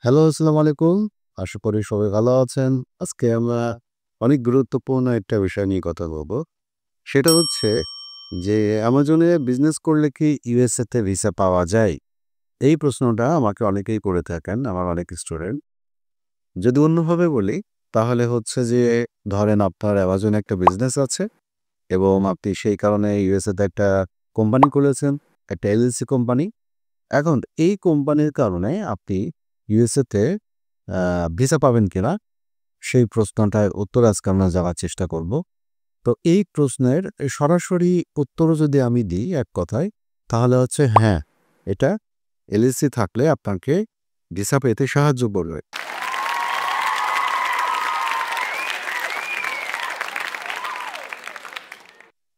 Hello, আসসালামু আলাইকুম। আশা করি সবাই ভালো আছেন। আজকে আমরা অনেক গুরুত্বপূর্ণ একটা বিষয় নিয়ে কথা বলবো। সেটা হচ্ছে যে অ্যামাজনে বিজনেস করলে কি ইউএসএ তে ভিসা পাওয়া যায়? এই প্রশ্নটা আমাকে অনেকেই করে থাকেন, আমার অনেক স্টুডেন্ট। যদি অন্যভাবে বলি তাহলে হচ্ছে যে ধরেন আপনার অ্যামাজনে একটা বিজনেস আছে এবং আপনি সেই কারণে ইউএসএ তে একটা কোম্পানি খুলেছেন, একটা এলএলসি কোম্পানি। এখন এই কোম্পানির কারণে আপনি ইউএসএ তে ভিসা পাবেন কিনা সেই প্রশ্নটার উত্তর আজকে আমরা জানার চেষ্টা করব। তো এই প্রশ্নের সরাসরি উত্তরও যদি আমি দিই এক কথায়, তাহলে হচ্ছে হ্যাঁ, এটা এলএলসি থাকলে আপনাকে ভিসা পেতে সাহায্য করবে।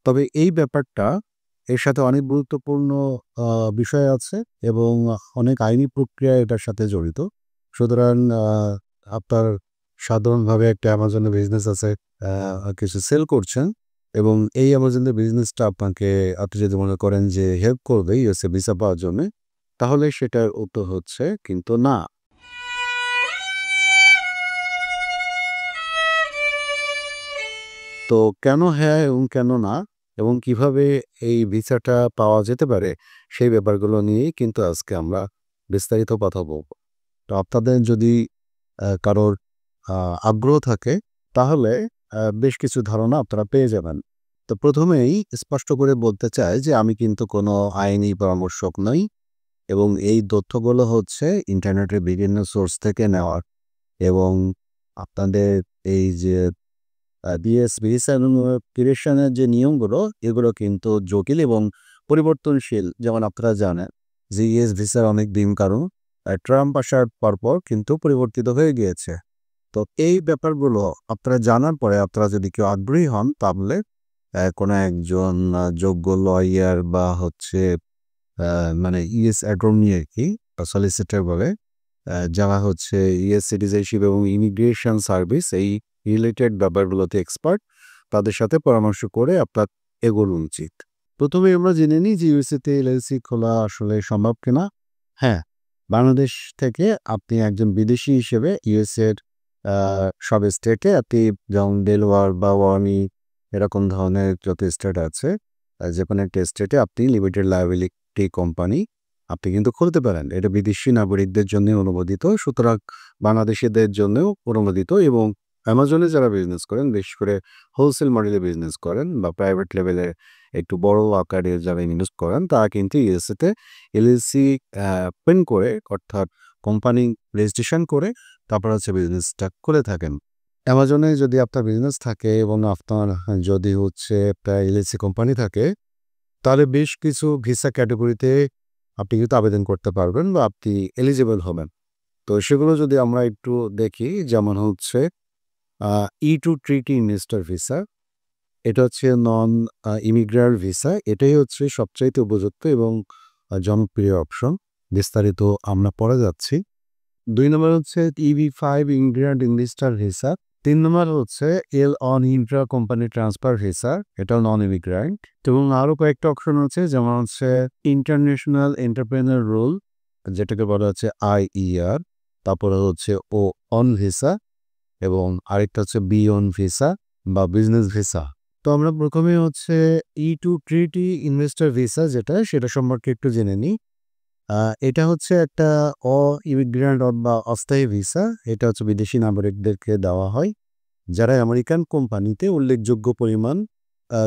তবে এই ব্যাপারটা এর সাথে অনেক গুরুত্বপূর্ণ আ বিষয় আছে এবং অনেক আইনি প্রক্রিয়া এটার সাথে জড়িত। সুতরাং আপনার সাধারণভাবে একটা অ্যামাজনে বিজনেস আছে, কিছু সেল করছেন এবং এই অ্যামাজনের বিজনেসটা আপনি যদি মনে করেন যে হেল্প করবে ইউএসএ ভিসা পাওয়ার জন্যে, তাহলে সেটার উত্তর হচ্ছে কিন্তু না। তো কেন হ্যাঁ এবং কেন না এবং কিভাবে এই ভিসাটা পাওয়া যেতে পারে সেই ব্যাপারগুলো নিয়েই কিন্তু আজকে আমরা বিস্তারিত কথা বলব। তো আপনাদের যদি কারোর আগ্রহ থাকে তাহলে বেশ কিছু ধারণা আপনারা পেয়ে যাবেন। তো প্রথমেই স্পষ্ট করে বলতে চাই যে আমি কিন্তু কোনো আইনি পরামর্শক নই এবং এই তথ্যগুলো হচ্ছে ইন্টারনেটের বিভিন্ন সোর্স থেকে নেওয়া এবং আপনাদের এই যে বিএস ভিসা এবং ক্রিয়েশনের যে নিয়মগুলো এগুলো কিন্তু জটিল এবং পরিবর্তনশীল। যেমন আপনারা জানেন যে ইএস ভিসার অনেক দিন কারণ ট্রাম্প আসার পরপর কিন্তু পরিবর্তিত হয়ে গিয়েছে। তো এই ব্যাপারগুলো আপনারা জানার পরে আপনারা যদি কেউ আগ্রহী হন তাহলে কোনো একজন যোগ্য লয়ার বা হচ্ছে মানে ইএস অ্যাটর্নি আর কি, সলিসিটর বলে, যারা হচ্ছে ইউএস সিটিজেনশিপ এবং ইমিগ্রেশন সার্ভিস এই রিলেটেড ব্যাপারগুলোতে এক্সপার্ট, তাদের সাথে পরামর্শ করে আপনার এগোনো উচিত। প্রথমে আমরা জেনে নিই যে ইউএসএতে এলএলসি খোলা আসলে সম্ভব কিনা। হ্যাঁ, বাংলাদেশ থেকে আপনি একজন বিদেশি হিসেবে ইউএসএর সব স্টেটে আপনি, যেমন ডেলওয়ার বা ওয়ানি এরকম ধরনের যত স্টেট আছে, যেকোনো একটা স্টেটে আপনি লিমিটেড লায়াবিলিটি কোম্পানি আপনি কিন্তু খুলতে পারেন। এটা বিদেশি নাগরিকদের জন্য অনুমোদিত। সুতরাং বাংলাদেশীদের জন্যও অনুমোদিত এবং অ্যামাজনে যারা বিজনেস করেন, বিশেষ করে হোলসেল মডেলে বিজনেস করেন বা প্রাইভেট লেভেলে একটু বড় আকারে যারা ইনভেস্ট করেন, তারা কিন্তু ইউএসএতে এলএলসি ওপেন করে, অর্থাৎ কোম্পানি রেজিস্ট্রেশন করে তারপর হচ্ছে বিজনেসটা খুলে থাকেন। অ্যামাজনে যদি আপনার বিজনেস থাকে এবং আপনার যদি হচ্ছে একটা এলএলসি কোম্পানি থাকে, তাহলে বেশ কিছু ভিসা ক্যাটেগরিতে আপনি কিন্তু আবেদন করতে পারবেন বা আপনি এলিজিবল হবেন। তো সেগুলো যদি আমরা একটু দেখি, যেমন হচ্ছে E2 ট্রিটি ইনভেস্টর ভিসা। এটা হচ্ছে নন ইমিগ্রান্ট ভিসা। এটাই হচ্ছে সবচাইতে উপযুক্ত এবং জনপ্রিয় অপশন। বিস্তারিত আমরা পরে যাচ্ছি। ২ নম্বর হচ্ছে EB5 ইমিগ্রান্ট ইনভেস্টর ভিসা। ৩ নম্বর হচ্ছে L-ON Intra company transfer visa. এটাও নন ইমিগ্রান্ট এবং আরও কয়েকটা অপশন আছে, যেমন হচ্ছে ইন্টারন্যাশনাল এন্টারপ্রেনার রুল, যেটাকে বলা হচ্ছে IER। তারপরে হচ্ছে O-ON ভিসা এবং আরেকটা হচ্ছে B-ON ভিসা বা বিজনেস ভিসা। তো আমরা প্রথমে হচ্ছে E2 ট্রিটি ইনভেস্টর ভিসা যেটা, সেটা সম্পর্কে একটু জেনে নিই। আ এটা হচ্ছে একটা ইমিগ্রান্ট বা অস্থায়ী ভিসা। এটা হচ্ছে বিদেশি নাগরিকদেরকে দেওয়া হয়, যারা আমেরিকান কোম্পানিতে উল্লেখযোগ্য পরিমাণ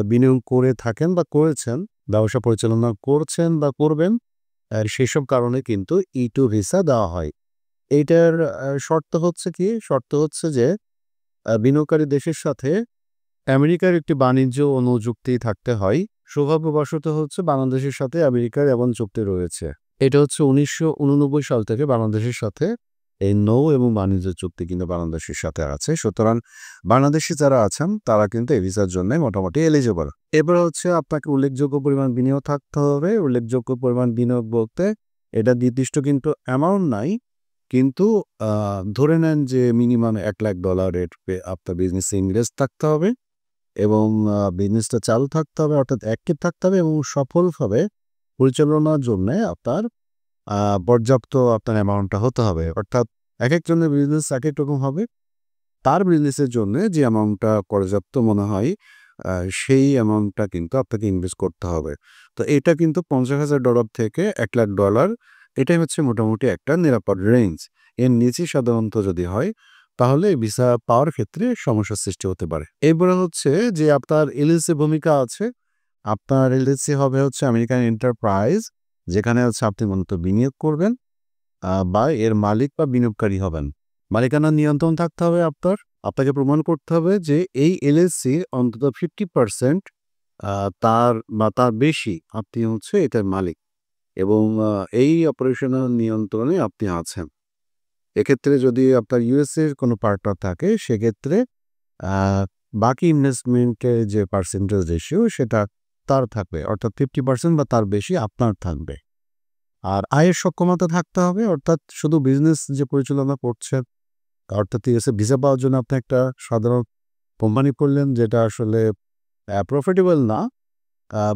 বিনিয়োগ করে থাকেন বা করেছেন, ব্যবসা পরিচালনা করছেন বা করবেন। সেসব কারণে কিন্তু E2 ভিসা দেওয়া হয়। এইটার শর্ত হচ্ছে কি? শর্ত হচ্ছে যে বিনিয়োগকারী দেশের সাথে আমেরিকার একটি বাণিজ্য অনুযুক্তি থাকতে হয়। সৌভাগ্যবশত হচ্ছে বাংলাদেশের সাথে আমেরিকার এমন চুক্তি রয়েছে। এটা হচ্ছে ১৯৮৯ সাল থেকে বাংলাদেশের সাথে এই নৌ এবং বাণিজ্য চুক্তি কিন্তু বাংলাদেশের সাথে আছে। সুতরাং বাংলাদেশী যারা আছেন তারা কিন্তু এই ভিসার জন্য মোটামুটি এলিজিবল। এবার হচ্ছে আপনাকে উল্লেখযোগ্য পরিমাণ বিনিয়োগ থাকতে হবে। উল্লেখযোগ্য পরিমাণ বিনিয়োগ বলতে এটা নির্দিষ্ট কিন্তু অ্যামাউন্ট নাই। কিন্তু আ ধরে নেন যে মিনিমাম $১,০০,০০০ আপনার বিজনেসে ইনভেস্ট থাকতে হবে এবং বিজনেসটা চালু থাকতে হবে, অর্থাৎ অ্যাক্টিভ থাকতে হবে এবং সফলভাবে পরিচালনার জন্যে আপনার আ পর্যাপ্ত আপনার অ্যামাউন্টটা হতে হবে। অর্থাৎ একেকজনের বিজনেস একেক রকম হবে। তার বিজনেসের জন্যে যে অ্যামাউন্টটা পর্যাপ্ত মনে হয় সেই অ্যামাউন্টটা কিন্তু আপনাকে ইনভেস্ট করতে হবে। তো এটা কিন্তু $50,000 থেকে $1,00,000 এটাই হচ্ছে মোটামুটি একটা নিরাপদ রেঞ্জ। এর নিচে সাধারণত যদি হয় তাহলে ভিসা পাওয়ার ক্ষেত্রে সমস্যার সৃষ্টি হতে পারে। এরপরে হচ্ছে যে আপনার এলএলসি ভূমিকা আছে। আপনার এলএলসি হবে হচ্ছে আমেরিকান এন্টারপ্রাইজ, যেখানে হচ্ছে আপনি মূলত বিনিয়োগ করবেন বা এর মালিক বা বিনিয়োগকারী হবেন। মালিকানার নিয়ন্ত্রণ থাকতে হবে আপনার। আপনাকে প্রমাণ করতে হবে যে এই এলএলসি অন্তত 50% তার বা তার বেশি আপনি হচ্ছে এটার মালিক এবং এই অপারেশনাল নিয়ন্ত্রণে আপনি আছেন। এক্ষেত্রে যদি আপনার ইউএসএর কোনো পার্টনার থাকে সেক্ষেত্রে আ বাকি ইনভেস্টমেন্টের যে পার্সেন্টেজ রেশিও সেটা তার থাকবে। অর্থাৎ 50% বা তার বেশি আপনার থাকবে। আর আয়ের সক্ষমতা থাকতে হবে, অর্থাৎ শুধু বিজনেস যে পরিচালনা করছেন, অর্থাৎ ইউএসএ ভিসা পাওয়ার জন্য আপনি একটা সাধারণ কোম্পানি করলেন যেটা আসলে প্রফিটেবল না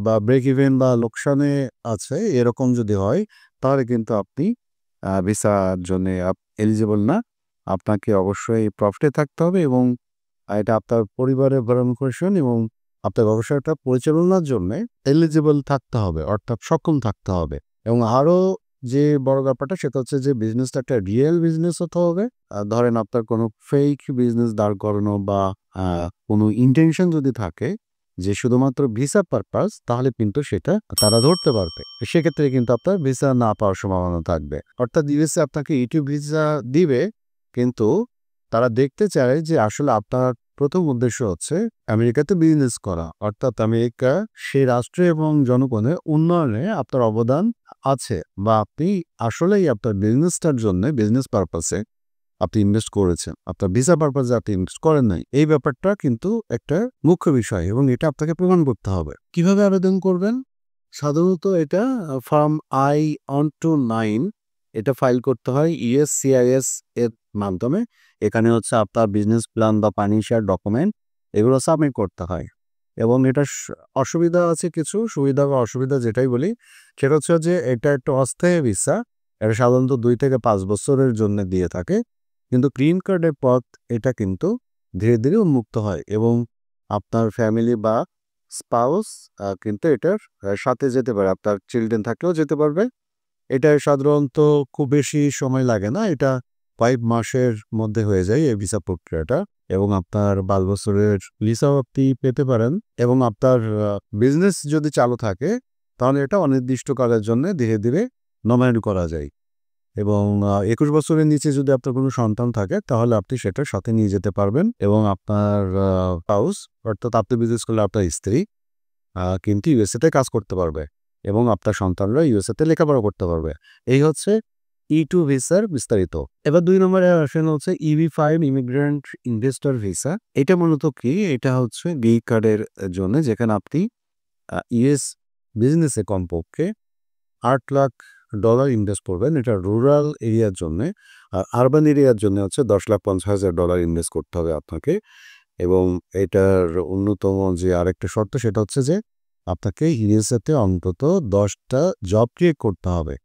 বা ব্রেক ইভেন বা লোকসানে আছে, এরকম যদি হয় তাহলে কিন্তু আপনি ভিসার জন্যে এলিজিবল না। আপনাকে অবশ্যই প্রফিটে থাকতে হবে এবং এটা আপনার পরিবারের ভরণ-পোষণ এবং আপনার ব্যবসাটা পরিচালনার জন্যে এলিজিবল থাকতে হবে, অর্থাৎ সক্ষম থাকতে হবে। এবং আরও যে বড় ব্যাপারটা সেটা হচ্ছে যে বিজনেসটা একটা রিয়েল বিজনেস হতে হবে। ধরেন আপনার কোনো ফেক বিজনেস দাঁড় করানো বা কোনো ইনটেনশন যদি থাকে যে শুধুমাত্র ভিসা পারপাস, তাহলে কিন্তু সেটা তারা ধরতে পারবে। সেক্ষেত্রে কিন্তু আপনার ভিসা না পাওয়ার সম্ভাবনা থাকবে। অর্থাৎ ইউএসএ আপনাকে ইউ ভিসা দিবে, কিন্তু তারা দেখতে চায় যে আসলে আপনার প্রথম উদ্দেশ্য হচ্ছে আমেরিকাতে বিজনেস করা, অর্থাৎ আমেরিকা সেই রাষ্ট্র এবং জনগণের উন্নয়নে আপনার অবদান আছে বা আপনি আসলেই আপনার বিজনেসটার জন্য বিজনেস পারপাসে আপনি ইনভেস্ট করেছেন। আপনার ভিসা পারপাসে আপনি ইনভেস্ট করেন নাই। এই ব্যাপারটা কিন্তু একটা মুখ্য বিষয় এবং এটা আপনাকে প্রমাণ করতে হবে। কিভাবে আবেদন করবেন? সাধারণত এটা ফর্ম I-129 এটা ফাইল করতে হয় USCIS এর মাধ্যমে। এখানে হচ্ছে আপনার বিজনেস প্ল্যান বা ফাইন্যান্সিয়াল ডকুমেন্ট এগুলো সাবমিট করতে হয় এবং এটা অসুবিধা আছে কিছু, সুবিধা বা অসুবিধা যেটাই বলি সেটা হচ্ছে যে এটা একটা অস্থায়ী ভিসা। এটা সাধারণত 2 থেকে 5 বছরের জন্য দিয়ে থাকে। কিন্তু গ্রিন কার্ডের পথ এটা কিন্তু ধীরে, ধীরে উন্মুক্ত হয় এবং আপনার ফ্যামিলি বা স্পাউস কিন্তু এটার সাথে যেতে পারে। আপনার চিলড্রেন থাকলেও যেতে পারবে। এটা সাধারণত খুব বেশি সময় লাগে না। এটা কয়েক মাসের মধ্যে হয়ে যায় এই ভিসা প্রক্রিয়াটা এবং আপনার 5 বছরের ভিসাও আপনি পেতে পারেন এবং আপনার বিজনেস যদি চালু থাকে তাহলে এটা অনির্দিষ্টকালের জন্য ধীরে, ধীরে নবায়ন করা যায় এবং 21 বছরের নিচে যদি আপনার কোনো সন্তান থাকে তাহলে আপনি সেটার সাথে নিয়ে যেতে পারবেন এবং আপনার স্পাউস অর্থাৎ আপনি বিজনেস করলে আপনার স্ত্রী কিন্তু ইউএসএতে কাজ করতে পারবে এবং আপনার সন্তানরা ইউএসএতে লেখাপড়া করতে পারবে। এই হচ্ছে E2 ভিসার বিস্তারিত। এবার 2 নম্বরে আসেন হচ্ছে EB-5 ইমিগ্রেন্ট ইনভেস্টর ভিসা। এটা মূলত কি? এটা হচ্ছে গ্রিন কার্ডের জন্য, যেখানে আপনি ইউএস বিজনেসে কমপক্ষে $8,00,000 ইনভেস্ট করবেন। এটা রুরাল এরিয়ার জন্যে। আরবান এরিয়ার জন্য হচ্ছে $10,50,000 ইনভেস্ট করতে হবে আপনাকে এবং এটার অন্যতম যে আরেকটা শর্ত সেটা হচ্ছে যে আপনাকে ইউএসএতে অন্তত 10টা জব ক্রিয়েট করতে হবে।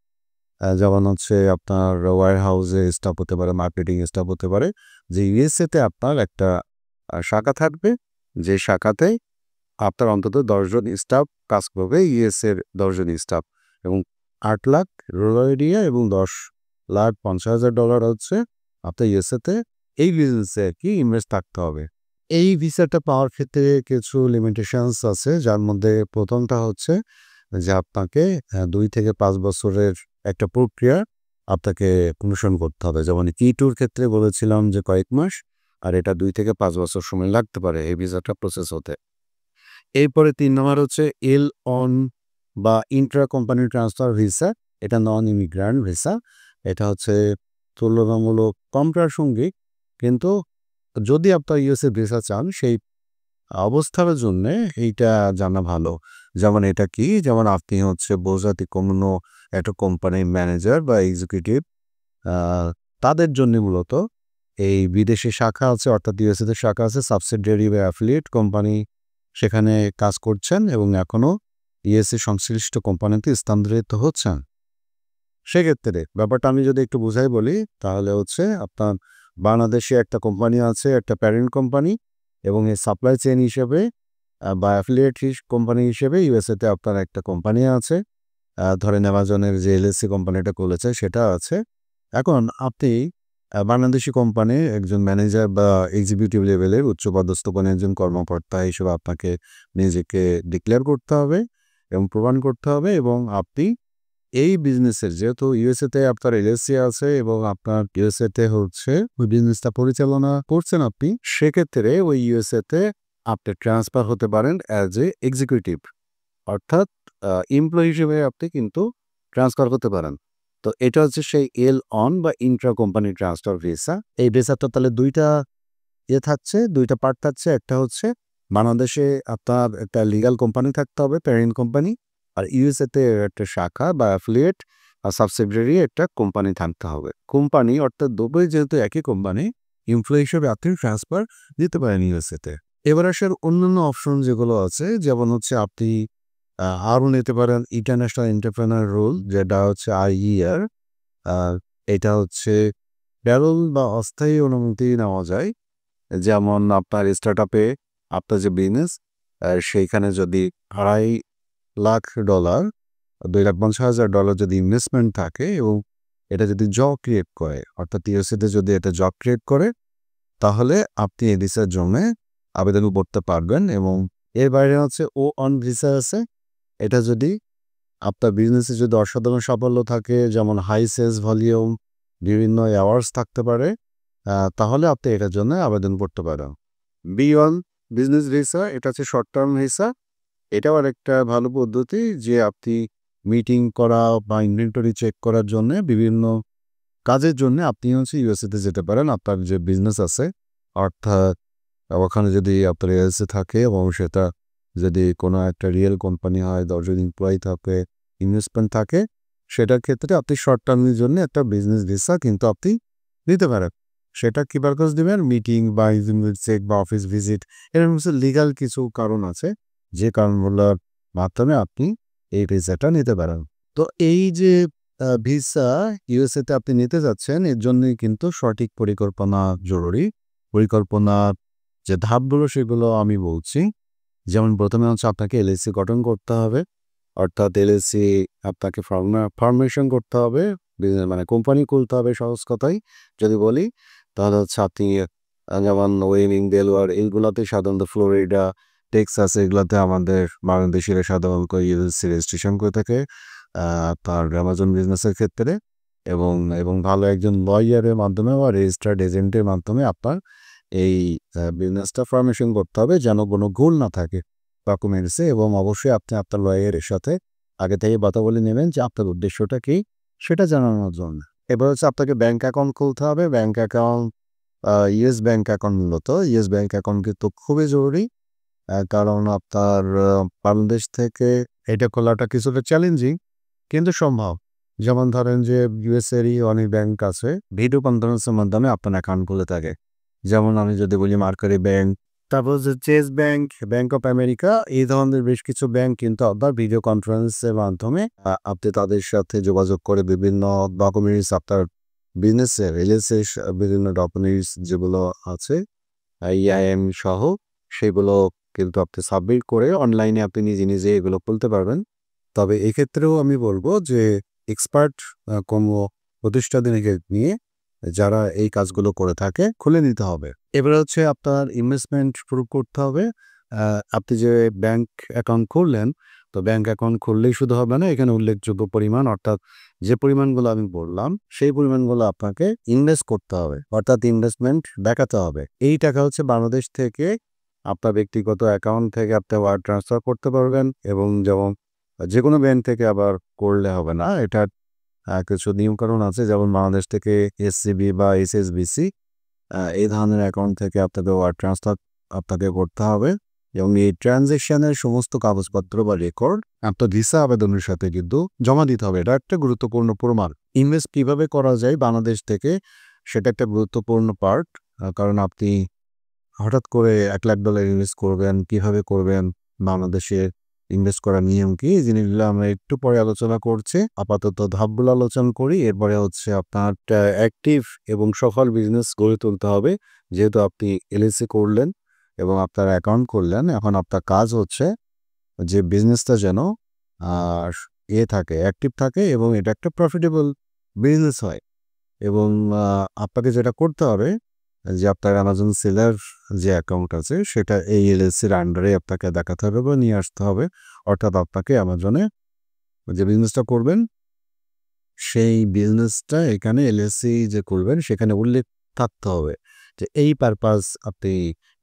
যেমন হচ্ছে আপনার ওয়্যার হাউসে স্টাফ হতে পারে, মার্কেটিং স্টাফ হতে পারে। যে ইউএসএতে আপনার একটা শাখা থাকবে, যে শাখাতে আপনার অন্তত 10 জন স্টাফ কাজ করবে, ইউএসএর 10 জন স্টাফ এবং 8,00,000 রুরাল এরিয়া এবং $10,50,000 হচ্ছে আপনার ইউএসএতে এই বিজনেসে কি ইনভেস্ট থাকতে হবে। এই ভিসাটা পাওয়ার ক্ষেত্রে কিছু লিমিটেশনস আছে, যার মধ্যে প্রথমটা হচ্ছে যে আপনাকে 2 থেকে 5 বছরের একটা প্রক্রিয়া আপনাকে অনুসরণ করতে হবে। যেমন E2 ক্ষেত্রে বলেছিলাম যে কয়েক মাস, আর এটা 2 থেকে 5 বছর সময় লাগতে পারে এই ভিসাটা প্রসেস হতে। এরপরে 3 নম্বর হচ্ছে L-1 বা ইন্ট্রা কোম্পানি ট্রান্সফার ভিসা। এটা নন ইমিগ্রান্ট ভিসা। এটা হচ্ছে তুলনামূলক কম প্রাসঙ্গিক, কিন্তু যদি আপনার ইউএসএ ভিসা চান সেই অবস্থার জন্যে এইটা জানা ভালো। যেমন এটা কি? যেমন আপনি হচ্ছে বহুজাতিক কোনো একটা কোম্পানির ম্যানেজার বা এক্সিকিউটিভ, আ তাদের জন্যে মূলত এই বিদেশি শাখা আছে, অর্থাৎ ইউএসএতে শাখা আছে, সাবসিডিয়ারি বা অ্যাফিলিয়েট কোম্পানি সেখানে কাজ করছেন এবং এখনও ইউএসএ সংশ্লিষ্ট কোম্পানিতে স্থানান্তরিত হচ্ছেন। সেক্ষেত্রে ব্যাপারটা আমি যদি একটু বুঝাই বলি তাহলে হচ্ছে আপনার বাংলাদেশে একটা কোম্পানি আছে, একটা প্যারেন্ট কোম্পানি, এবং এই সাপ্লাই চেইন হিসেবে বা অ্যাফিলিয়েট কোম্পানি হিসেবে ইউএসএতে আপনার একটা কোম্পানি আছে। ধরেন অ্যামাজনের যে এলএলসি কোম্পানিটা খুলেছে সেটা আছে। এখন আপনি বাংলাদেশি কোম্পানির একজন ম্যানেজার বা এক্সিকিউটিভ লেভেলের উচ্চপদস্থ কোনো একজন কর্মকর্তা হিসেবে আপনাকে নিজেকে ডিক্লেয়ার করতে হবে এবং প্রমাণ করতে হবে, এবং আপনি এই বিজনেসের যেহেতু ইউএসএতে আপনার এলএলসি আছে এবং আপনার ইউএসএতে হচ্ছে ওই বিজনেসটা পরিচালনা করছেন আপনি, সেক্ষেত্রে ওই ইউএসএতে আপনি ট্রান্সফার হতে পারেন অ্যাজ এ এক্সিকিউটিভ, অর্থাৎ এমপ্লয়ি হিসেবে আপনি কিন্তু ট্রান্সফার হতে পারেন। তো এটা হচ্ছে সেই এল অন বা ইন্ট্রা কোম্পানি ট্রান্সফার ভিসা। এই ভিসাটা তাহলে দুইটা থাকছে, দুইটা পার্ট থাকছে। একটা হচ্ছে বাংলাদেশে আপনার একটা লিগ্যাল কোম্পানি থাকতে হবে, প্যারেন্ট কোম্পানি, আর ইউএসএতে একটা শাখা বা অ্যাফিলিয়েট আর সাবসিডিয়ারি একটা কোম্পানি থাকতে হবে। কোম্পানি অর্থাৎ দুটোই যেহেতু একই কোম্পানি, এমপ্লয়ি হিসেবে আপনি ট্রান্সফার দিতে পারেন ইউএসএতে। এবার আসার অন্যান্য অপশন যেগুলো আছে, যেমন হচ্ছে আপনি আরও নিতে পারেন ইন্টারন্যাশনাল এন্টারপ্রেনার রুল, যেটা হচ্ছে আইইআর। এটা হচ্ছে প্যারোল বা অস্থায়ী অনুমতি নেওয়া যায়। যেমন আপনার স্টার্টআপে আপনার যে বিজনেস সেইখানে যদি $2.5 লাখ, $2,50,000 যদি ইনভেস্টমেন্ট থাকে এবং এটা যদি জব ক্রিয়েট করে, অর্থাৎ ইউএসএতে যদি এটা জব ক্রিয়েট করে, তাহলে আপনি এই ভিসার জন্য আবেদন করতে পারবেন। এবং এর বাইরে হচ্ছে ও অন ভিসা আছে। এটা যদি আপনার বিজনেসে যদি অসাধারণ সাফল্য থাকে, যেমন হাই সেলস ভলিউম, বিভিন্ন অ্যাওয়ার্ডস থাকতে পারে, তাহলে আপনি এটার জন্য আবেদন করতে পারেন। বি1 বিজনেস ভিসা, এটা হচ্ছে শর্ট টার্ম ভিসা। এটাও আরেকটা ভালো পদ্ধতি যে আপনি মিটিং করা বা ইনভেন্টরি চেক করার জন্য বিভিন্ন কাজের জন্য আপনি হচ্ছে ইউএসএতে যেতে পারেন। আপনার যে বিজনেস আছে, অর্থাৎ ওখানে যদি আপনার এলএলসি থাকে এবং সেটা যদি কোনো একটা রিয়েল কোম্পানি হয়, 10 জন এমপ্লয়ি থাকে, ইনভেস্টমেন্ট থাকে, সেটার ক্ষেত্রে আপনি শর্ট টার্মের জন্য একটা বিজনেস ভিসা কিন্তু আপনি নিতে পারেন। সেটা কী পারপাস দেবেন? মিটিং বা চেক বা অফিস ভিজিট, এরকম কিছু লিগাল কিছু কারণ আছে, যে কারণগুলোর মাধ্যমে আপনি এই ভিসাটা নিতে পারেন। তো এই যে ভিসা ইউএসএতে আপনি নিতে যাচ্ছেন, এর জন্যই কিন্তু সঠিক পরিকল্পনা জরুরি। পরিকল্পনার যে ধাপগুলো সেগুলো আমি বলছি। যেমন প্রথমে হচ্ছে আপনাকে এলএলসি গঠন করতে হবে, অর্থাৎ এলএলসি আপনাকে ফর্মেশন করতে হবে, মানে কোম্পানি খুলতে হবে সহজ কথায় যদি বলি। তাহলে হচ্ছে আপনি যেমন ওয়েলিং, ডেলওয়ার, এইগুলোতে সাধারণত ফ্লোরিডা, টেক্সাস, এগুলোতে আমাদের বাংলাদেশিরা সাধারণত এলএলসি রেজিস্ট্রেশন করে থাকে তার অ্যামাজন বিজনেসের ক্ষেত্রে, এবং এবং ভালো একজন লয়ারের মাধ্যমে বা রেজিস্টার্ড এজেন্টের মাধ্যমে আপনার এই বিজনেসটা ফর্মেশন করতে হবে, যেন কোনো ভুল না থাকে ডকুমেন্টসে। এবং অবশ্যই আপনি আপনার লয়ারের সাথে আগে থেকে কথা বলে নেবেন যে আপনার উদ্দেশ্যটা কী সেটা জানানোর জন্য। এবার হচ্ছে আপনাকে ব্যাঙ্ক অ্যাকাউন্ট খুলতে হবে। Bank account, yes bank account, মূলত ইয়েস ব্যাঙ্ক অ্যাকাউন্ট কিন্তু খুবই জরুরি, কারণ আপনার বাংলাদেশ থেকে এটা খোলাটা কিছুটা চ্যালেঞ্জিং কিন্তু সম্ভব। যেমন ধরেন যে ইউএসএরই অনেক ব্যাংক আছে ভিডিও কনফারেন্সের মাধ্যমে আপনার অ্যাকাউন্ট খুলে থাকে। যেমন আমি যদি বলি মার্কারি ব্যাংক, তারপর হচ্ছে Chase Bank, Bank of America, এই ধরনের বেশ কিছু ব্যাংক কিন্তু আপনার ভিডিও কনফারেন্সের মাধ্যমে আপনি তাদের সাথে যোগাযোগ করে বিভিন্ন ডকুমেন্টস, আপনার বিজনেসের এলএলসির বিভিন্ন ডকুমেন্টস যেগুলো আছে ইআইএম সহ, সেগুলো কিন্তু আপনি সাবমিট করে অনলাইনে আপনি নিজে নিজে এগুলো খুলতে পারবেন। তবে এক্ষেত্রেও আমি বলবো যে এক্সপার্ট কোনো প্রতিষ্ঠানকে নিয়ে যারা এই কাজগুলো করে থাকে খুলে নিতে হবে। এবার হচ্ছে আপনার ইনভেস্টমেন্ট প্রুভ করতে হবে। আপনি যে ব্যাংক অ্যাকাউন্ট খুললেন, তো ব্যাংক অ্যাকাউন্ট খুললেই শুধু হবে না, এখানে উল্লেখযোগ্য পরিমাণ, অর্থাৎ যে পরিমাণগুলো আমি বললাম সেই পরিমাণগুলো আপনাকে ইনভেস্ট করতে হবে, অর্থাৎ ইনভেস্টমেন্ট দেখাতে হবে। এই টাকা হচ্ছে বাংলাদেশ থেকে আপনার ব্যক্তিগত অ্যাকাউন্ট থেকে আপনি ওয়ার ট্রান্সফার করতে পারবেন, এবং যেমন যে কোনো ব্যাংক থেকে আবার করলে হবে না, এটার কিছু নিয়মকানুন আছে। যেমন বাংলাদেশ থেকে এসসিবি বা এসএসবিসি এই ধরনের অ্যাকাউন্ট থেকে আপনাকে ওয়ার ট্রান্সফার আপনাকে করতে হবে, এবং এই ট্রানজ্যাকশনের সমস্ত কাগজপত্র বা রেকর্ড আপনার ভিসা আবেদনের সাথে কিন্তু জমা দিতে হবে। এটা একটা গুরুত্বপূর্ণ প্রমাণ। ইনভেস্ট কীভাবে করা যায় বাংলাদেশ থেকে, সেটা একটা গুরুত্বপূর্ণ পার্ট। কারণ আপনি হঠাৎ করে $1 লাখ ইনভেস্ট করবেন, কীভাবে করবেন, বাংলাদেশে ইনভেস্ট করার নিয়ম কি, এই জিনিসগুলো আমরা একটু পরে আলোচনা করছি। আপাতত ধাপগুলো আলোচনা করি। এরপরে হচ্ছে আপনার অ্যাক্টিভ এবং সফল বিজনেস গড়ে তুলতে হবে। যেহেতু আপনি এলএলসি করলেন এবং আপনার অ্যাকাউন্ট করলেন, এখন আপনার কাজ হচ্ছে যে বিজনেসটা যেন আর থাকে, অ্যাক্টিভ থাকে এবং এটা একটা প্রফিটেবল বিজনেস হয়। এবং আপনাকে যেটা করতে হবে যে আপনার অ্যামাজন সেলার যে অ্যাকাউন্ট আছে সেটা এই এলএলসির আন্ডারে আপনাকে দেখাতে হবে বা নিয়ে আসতে হবে। অর্থাৎ আপনাকে অ্যামাজনে যে বিজনেসটা করবেন সেই বিজনেসটা এখানে এলএলসি যে করবেন সেখানে উল্লেখ থাকতে হবে যে এই পারপাস আপনি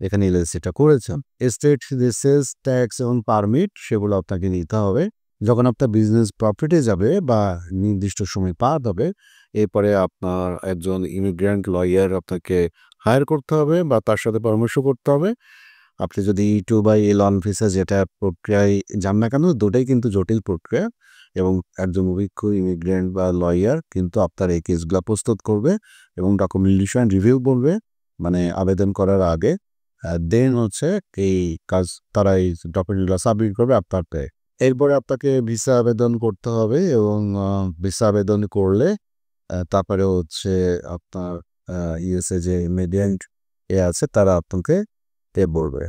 এখানে এলএলসিটা করেছেন। স্টেট সেলস ট্যাক্স এবং পারমিট সেগুলো আপনাকে নিতে হবে। যখন আপনার বিজনেস প্রফিটে যাবে বা নির্দিষ্ট সময় পার হবে, এরপরে আপনার একজন ইমিগ্রেন্ট লয়ার আপনাকে হায়ার করতে হবে বা তার সাথে পরামর্শ করতে হবে। আপনি যদি E2 বা L1 ভিসা যেটা প্রক্রিয়ায় যান না কেন, দুটোই কিন্তু জটিল প্রক্রিয়া এবং একজন অভিজ্ঞ ইমিগ্রেন্ট বা লয়ার কিন্তু আপনার এই কেসগুলো প্রস্তুত করবে এবং ডকুমেন্টেশন রিভিউ করবে, মানে আবেদন করার আগে। দেন হচ্ছে এই কাজ তারা এই ডকুমেন্টগুলো সাবমিট করবে আপনার পেয়ে। এরপরে আপনাকে ভিসা আবেদন করতে হবে এবং ভিসা আবেদন করলে তারপরে হচ্ছে আপনার ইউএসএ যে ইমিগ্রেন্ট আছে তারা আপনাকে বলবে,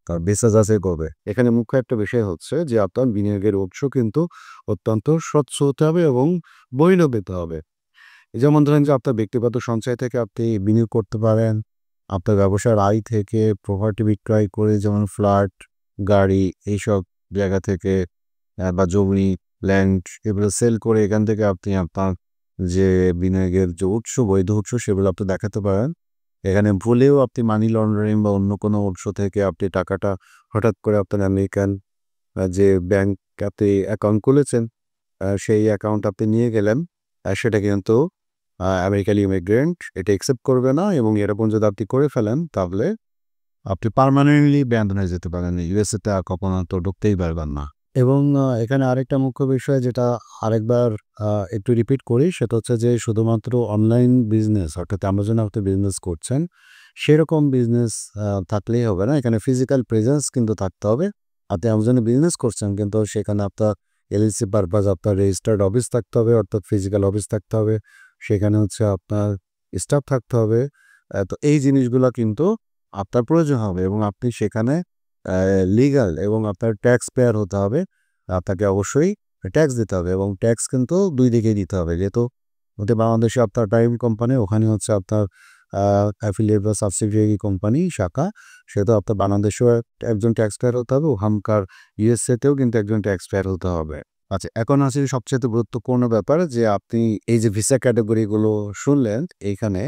তার ভিসা যাচাই করবে। এখানে মুখ্য একটা বিষয় হচ্ছে যে আপনার বিনিয়োগের উৎস কিন্তু অত্যন্ত স্বচ্ছ হতে হবে এবং বৈধ হতে হবে। যেমন ধরেন যে আপনার ব্যক্তিগত সঞ্চয় থেকে আপনি বিনিয়োগ করতে পারেন, আপনার ব্যবসার আয় থেকে প্রপার্টি বিক্রয় করে যেমন ফ্ল্যাট, গাড়ি এইসব জায়গা থেকে বা জমি, ল্যান্ড এগুলো সেল করে এখান থেকে আপনি আপনার যে বিনিয়োগের যে উৎস, বৈধ উৎস সেগুলো আপনি দেখাতে পারেন। এখানে ভুলেও আপনি মানি লন্ডারিং বা অন্য কোনো উৎস থেকে আপনি টাকাটা হঠাৎ করে আপনার আমেরিকান যে ব্যাংক আপনি অ্যাকাউন্ট খুলেছেন সেই অ্যাকাউন্ট আপনি নিয়ে গেলেন, সেটা কিন্তু আমেরিকান ইমিগ্রেন্ট এটা অ্যাকসেপ্ট করবে না এবং এরকম যদি আপনি করে ফেলেন তাহলে আপনি পার্মানেন্টলি ব্যান হয়ে যেতে পারেন। ইউএসএতে আর কখনো তো ঢুকতেই পারবেন না। এবং এখানে আরেকটা মুখ্য বিষয় যেটা আরেকবার একটু রিপিট করি, সেটা হচ্ছে যে শুধুমাত্র অনলাইন বিজনেস অর্থাৎ অ্যামাজনে আপনি বিজনেস করছেন সেরকম বিজনেস থাকলেই হবে না। এখানে ফিজিক্যাল প্রেজেন্স কিন্তু থাকতে হবে। আপনি অ্যামাজনে বিজনেস করছেন কিন্তু সেখানে আপনার এলএলসি পারপাস আপনার রেজিস্টার্ড অফিস থাকতে হবে, অর্থাৎ ফিজিক্যাল অফিস থাকতে হবে। সেখানে হচ্ছে আপনার স্টাফ থাকতে হবে। তো এই জিনিসগুলো কিন্তু আপনার প্রয়োজন হবে এবং আপনি সেখানে লিগ্যাল এবং আপনার ট্যাক্স পেয়ার হতে হবে। আপনাকে অবশ্যই ট্যাক্স দিতে হবে এবং ট্যাক্স কিন্তু দুই দিকেই দিতে হবে। যেহেতু বাংলাদেশে আপনার প্রাইভেট কোম্পানি, ওখানে হচ্ছে আপনার অ্যাফিলিয়েট বা সাবসিডিয়ারি কোম্পানি শাখা, সেহেতু আপনার বাংলাদেশেও একজন ট্যাক্স পেয়ার হতে হবে, ওখানকার ইউএসএতেও কিন্তু একজন ট্যাক্স পেয়ার হতে হবে। আচ্ছা, এখন আছে সবচেয়ে গুরুত্বপূর্ণ ব্যাপার যে আপনি এই যে ভিসা ক্যাটাগরিগুলো শুনলেন, এইখানে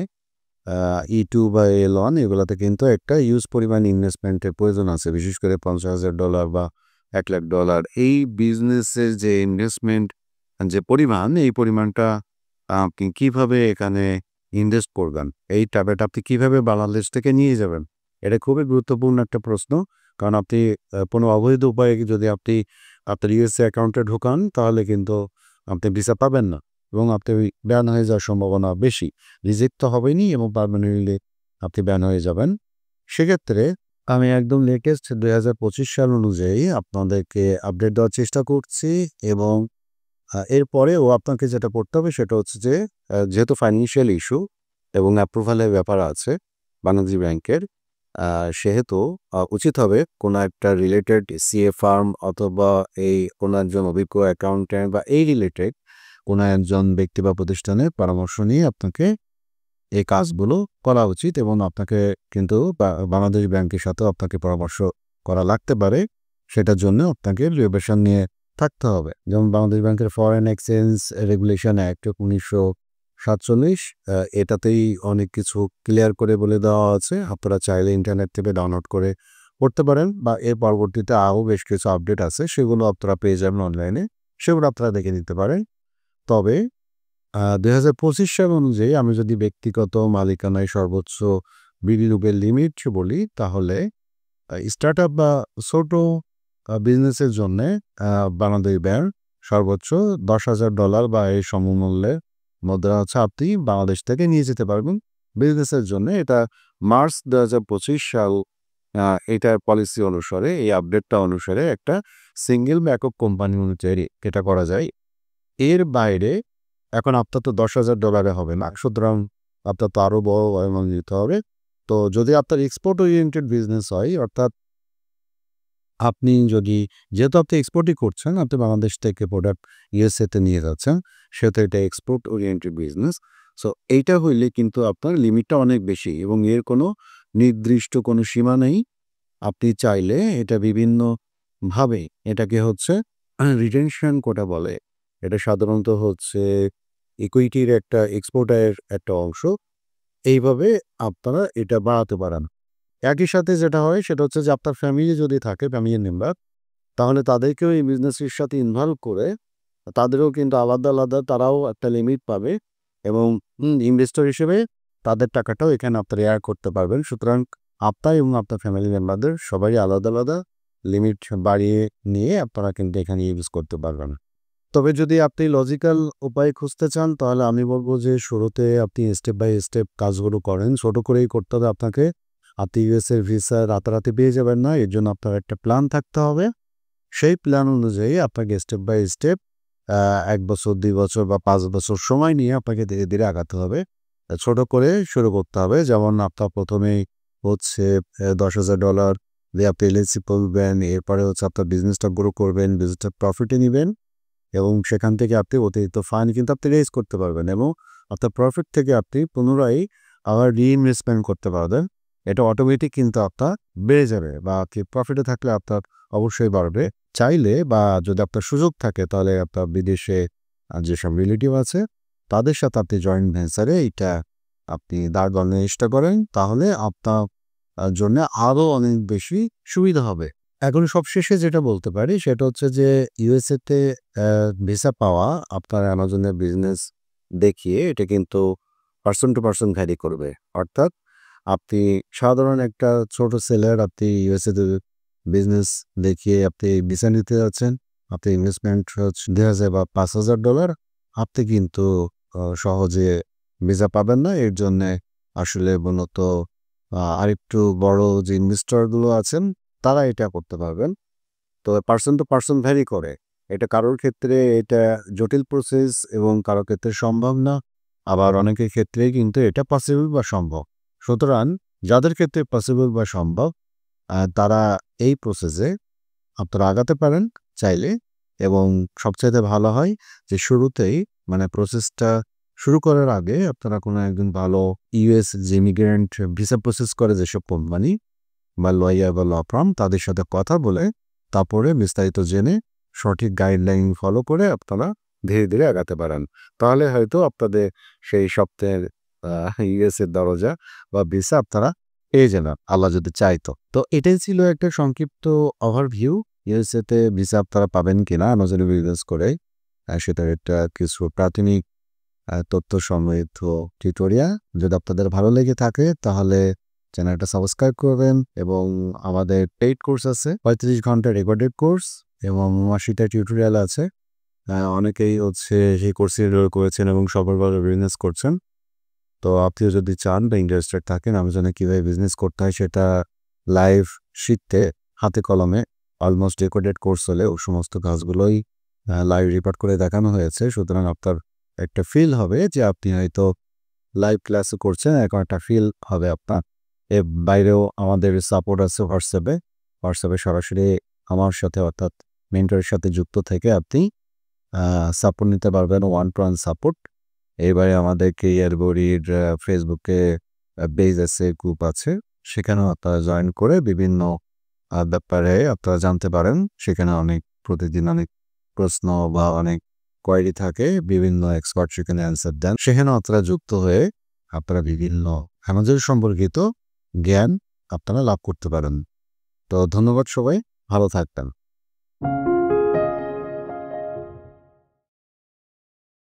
E2 বা L1 এগুলোতে কিন্তু একটা হিউজ পরিমাণ ইনভেস্টমেন্টের প্রয়োজন আছে, বিশেষ করে $50,000 বা $1,00,000। এই বিজনেসের যে ইনভেস্টমেন্ট যে পরিমাণ, এই পরিমাণটা আপনি কিভাবে এখানে ইনভেস্ট করবেন, এই টাকাটা আপনি কিভাবে বাংলাদেশ থেকে নিয়ে যাবেন, এটা খুবই গুরুত্বপূর্ণ একটা প্রশ্ন। কারণ আপনি কোনো অবৈধ উপায়ে যদি আপনি আপনার ইউএসএ অ্যাকাউন্টে ঢোকান তাহলে কিন্তু আপনি ভিসা পাবেন না এবং আপনি ব্যান হয়ে যাওয়ার সম্ভাবনা বেশি। রিজেক্ট তো হবেনই এবং পার্মানেন্টলি আপনি ব্যান হয়ে যাবেন। সেক্ষেত্রে আমি একদম লেটেস্ট 2025 সাল অনুযায়ী আপনাদেরকে আপডেট দেওয়ার চেষ্টা করছি এবং এরপরেও আপনাকে যেটা করতে হবে সেটা হচ্ছে যে যেহেতু ফাইন্যান্সিয়াল ইস্যু এবং অ্যাপ্রুভালের ব্যাপার আছে বাণিজ্য ব্যাংকের, সেহেতু উচিত হবে কোনো একটা রিলেটেড সিএ ফার্ম অথবা এই কোনো একজন অভিজ্ঞ অ্যাকাউন্ট্যান্ট বা এই রিলেটেড কোনো একজন ব্যক্তি বা প্রতিষ্ঠানের পরামর্শ নিয়ে আপনাকে এই কাজগুলো করা উচিত এবং আপনাকে কিন্তু বাংলাদেশ ব্যাংকের সাথেও আপনাকে পরামর্শ করা লাগতে পারে। সেটার জন্য আপনাকে প্রিপারেশন নিয়ে থাকতে হবে। যেমন বাংলাদেশ ব্যাংকের ফরেন এক্সচেঞ্জ রেগুলেশন অ্যাক্ট 1947, এটাতেই অনেক কিছু ক্লিয়ার করে বলে দেওয়া আছে। আপনারা চাইলে ইন্টারনেট থেকে ডাউনলোড করে পড়তে পারেন বা এর পরবর্তীতে আরও বেশ কিছু আপডেট আছে, সেগুলো আপনারা পেয়ে যাবেন অনলাইনে, সেগুলো আপনারা দেখে নিতে পারেন। তবে 2025 সাল অনুযায়ী আমি যদি ব্যক্তিগত মালিকানায় সর্বোচ্চ বিনিয়োগের লিমিট বলি তাহলে স্টার্টআপ বা ছোট বিজনেসের জন্যে বাংলাদেশ ব্যাংক সর্বোচ্চ $10,000 বা এই সমমূল্যের মুদ্রা হচ্ছে আপনি বাংলাদেশ থেকে নিয়ে যেতে পারবেন বিজনেসের জন্য। এটা মার্চ 2025 সাল এটার পলিসি অনুসারে এই আপডেটটা অনুসারে একটা সিঙ্গেল বা একক কোম্পানি অনুযায়ী এটা করা যায়। এর বাইরে এখন আপনার তো $10,000 হবে না, সুতরাং আপনার তো আরও বড় অ্যামাউন্ট দিতে হবে। তো যদি আপনার এক্সপোর্ট ওরিয়েন্টেড বিজনেস হয়, অর্থাৎ আপনি যদি যেহেতু আপনি এক্সপোর্টই করছেন, আপনি বাংলাদেশ থেকে প্রোডাক্ট ইউএসএতে নিয়ে যাচ্ছেন, সেহেতু এটা এক্সপোর্ট ওরিয়েন্টেড বিজনেস। সো এইটা হইলে কিন্তু আপনার লিমিটটা অনেক বেশি এবং এর কোনো নির্দিষ্ট কোনো সীমা নেই। আপনি চাইলে এটা বিভিন্নভাবে এটাকে হচ্ছে রিটেনশন কোটা বলে। এটা সাধারণত হচ্ছে ইকুইটির একটা এক্সপোর্টের একটা অংশ। এইভাবে আপনারা এটা বাড়াতে পারেন। একই সাথে যেটা হয় সেটা হচ্ছে যে আপনার ফ্যামিলি যদি থাকে, ফ্যামিলি মেম্বার, তাহলে তাদেরকেও এই বিজনেসের সাথে ইনভলভ করে তাদেরও কিন্তু আলাদা, আলাদা তারাও একটা লিমিট পাবে এবং ইনভেস্টর হিসেবে তাদের টাকাটাও এখানে আপনারা এড করতে পারবেন। সুতরাং আপনার এবং আপনার ফ্যামিলি মেম্বারদের সবারই আলাদা, আলাদা লিমিট বাড়িয়ে নিয়ে আপনারা কিন্তু এখানে ইউজ করতে পারবেন। তবে যদি আপনি লজিক্যাল উপায় খুঁজতে চান, তাহলে আমি বলব যে শুরুতে আপনি স্টেপ বাই স্টেপ কাজগুলো করেন। ছোট করেই করতে হবে আপনাকে। আপনি ইউএসএর ভিসা রাতারাতি পেয়ে যাবেন না। এর জন্য আপনার একটা প্ল্যান থাকতে হবে। সেই প্ল্যান অনুযায়ী আপনাকে স্টেপ বাই স্টেপ ১ বছর, ২ বছর বা ৫ বছর সময় নিয়ে আপনাকে ধীরে, ধীরে আগাতে হবে। ছোট করে শুরু করতে হবে। যেমন আপনার ১ম এই হচ্ছে $১০,০০০ দিয়ে আপনি এলএলসি খুলবেন। এরপরে হচ্ছে আপনার বিজনেসটা গ্রো করবেন, বিজনেসটা প্রফিটে নিবেন এবং সেখান থেকে আপনি অতিরিক্ত ফান্ড কিন্তু আপনি রেইজ করতে পারবেন এবং আপনার প্রফিট থেকে আপনি পুনরায় আবার রিইনভেস্টমেন্ট করতে পারবেন। এটা অটোমেটিক কিন্তু আপনার বেড়ে যাবে বা আপনি প্রফিটে থাকলে আপনার অবশ্যই বাড়বে। চাইলে বা যদি আপনার সুযোগ থাকে তাহলে আপনার বিদেশে যেসব রিলেটিভ আছে তাদের সাথে আপনি জয়েন্ট ভেঞ্চারে এইটা আপনি দাঁড় করানোর চেষ্টা করেন, তাহলে আপনার জন্য আরও অনেক বেশি সুবিধা হবে। এখন সবশেষে যেটা বলতে পারি সেটা হচ্ছে যে ইউএসএতে ভিসা পাওয়া আপনার অ্যামাজনের বিজনেস দেখিয়ে এটা কিন্তু পার্সন টু পার্সন ভ্যারি করবে। অর্থাৎ আপনি সাধারণ একটা ছোট সেলার, আপনি ইউএসএতে বিজনেস দেখিয়ে আপনি ভিসা নিতে যাচ্ছেন, আপনি ইনভেস্টমেন্ট হচ্ছে $২,০০০ বা $৫,০০০, আপনি কিন্তু সহজে ভিসা পাবেন না। এর জন্যে আসলে মূলত আরেকটু বড় যে ইনভেস্টরগুলো আছেন তারা এটা করতে পারবেন। তো পার্সন টু পার্সন ভ্যারি করে। এটা কারোর ক্ষেত্রে এটা জটিল প্রসেস এবং কারো ক্ষেত্রে সম্ভব না। আবার অনেকের ক্ষেত্রেই কিন্তু এটা পসিবল বা সম্ভব। সুতরাং যাদের ক্ষেত্রে পসিবল বা সম্ভব তারা এই প্রসেসে আপনারা আগাতে পারেন চাইলে এবং সবচাইতে ভালো হয় যে শুরুতেই মানে প্রসেসটা শুরু করার আগে আপনারা কোনো একজন ভালো ইউএস যে ইমিগ্রেন্ট ভিসা প্রসেস করে যেসব কোম্পানি বা লয়ার বা ল ফার্ম তাদের সাথে কথা বলে তারপরে বিস্তারিত জেনে সঠিক গাইডলাইন ফলো করে আপনারা ধীরে ধীরে আগাতে পারেন। তাহলে হয়তো আপনাদের সেই সপ্তাহের ইউএসের দরজা বা ভিসা আপনারা পেয়ে যাবেন, আল্লাহ যদি চাইতো। তো এটাই ছিল একটা সংক্ষিপ্ত ওভারভিউ ইউএসএতে ভিসা আপনারা পাবেন কিনা অ্যামাজনে বিজনেস করে। সেটার একটা কিছু প্রাথমিক তথ্য সমৃদ্ধ টিউটোরিয়াল। যদি আপনাদের ভালো লেগে থাকে তাহলে চ্যানেলটা সাবস্ক্রাইব করবেন এবং আমাদের পেইড কোর্স আছে ৩৫ ঘন্টা রেকর্ডেড কোর্স এবং ৮০টা টিউটোরিয়াল আছে। অনেকেই হচ্ছে সেই কোর্সে এনরোল করেছেন এবং সফলভাবে বিজনেস করছেন। তো আপনিও যদি চান বা ইন্টারেস্টেড থাকেন অ্যামাজনে কীভাবে বিজনেস করতে হয় সেটা লাইভ শিখতে, হাতে কলমে অলমোস্ট রেকর্ডেড কোর্স হলেও সমস্ত কাজগুলোই লাইভ রেকর্ড করে দেখানো হয়েছে। সুতরাং আপনার একটা ফিল হবে যে আপনি হয়তো লাইভ ক্লাসও করছেন, এরকম একটা ফিল হবে আপনার। এর বাইরেও আমাদের সাপোর্ট আছে হোয়াটসঅ্যাপে সরাসরি আমার সাথে অর্থাৎ মেন্টরের সাথে যুক্ত থেকে আপনি সাপোর্ট নিতে পারবেন, ওয়ান টু ওয়ান সাপোর্ট। এবারে আমাদের কেরিয়ার গড়ির ফেসবুকে পেজ আছে, গ্রুপ আছে, সেখানেও আপনারা জয়েন করে বিভিন্ন ব্যাপারে আপনারা জানতে পারেন। সেখানে প্রতিদিন অনেক প্রশ্ন বা অনেক কোয়েরি থাকে, বিভিন্ন এক্সপার্ট সেখানে অ্যান্সার দেন। সেখানেও আপনারা যুক্ত হয়ে আপনারা বিভিন্ন অ্যামাজন সম্পর্কিত জ্ঞান আপনারা লাভ করতে পারেন। তো ধন্যবাদ সবাই, ভালো থাকবেন।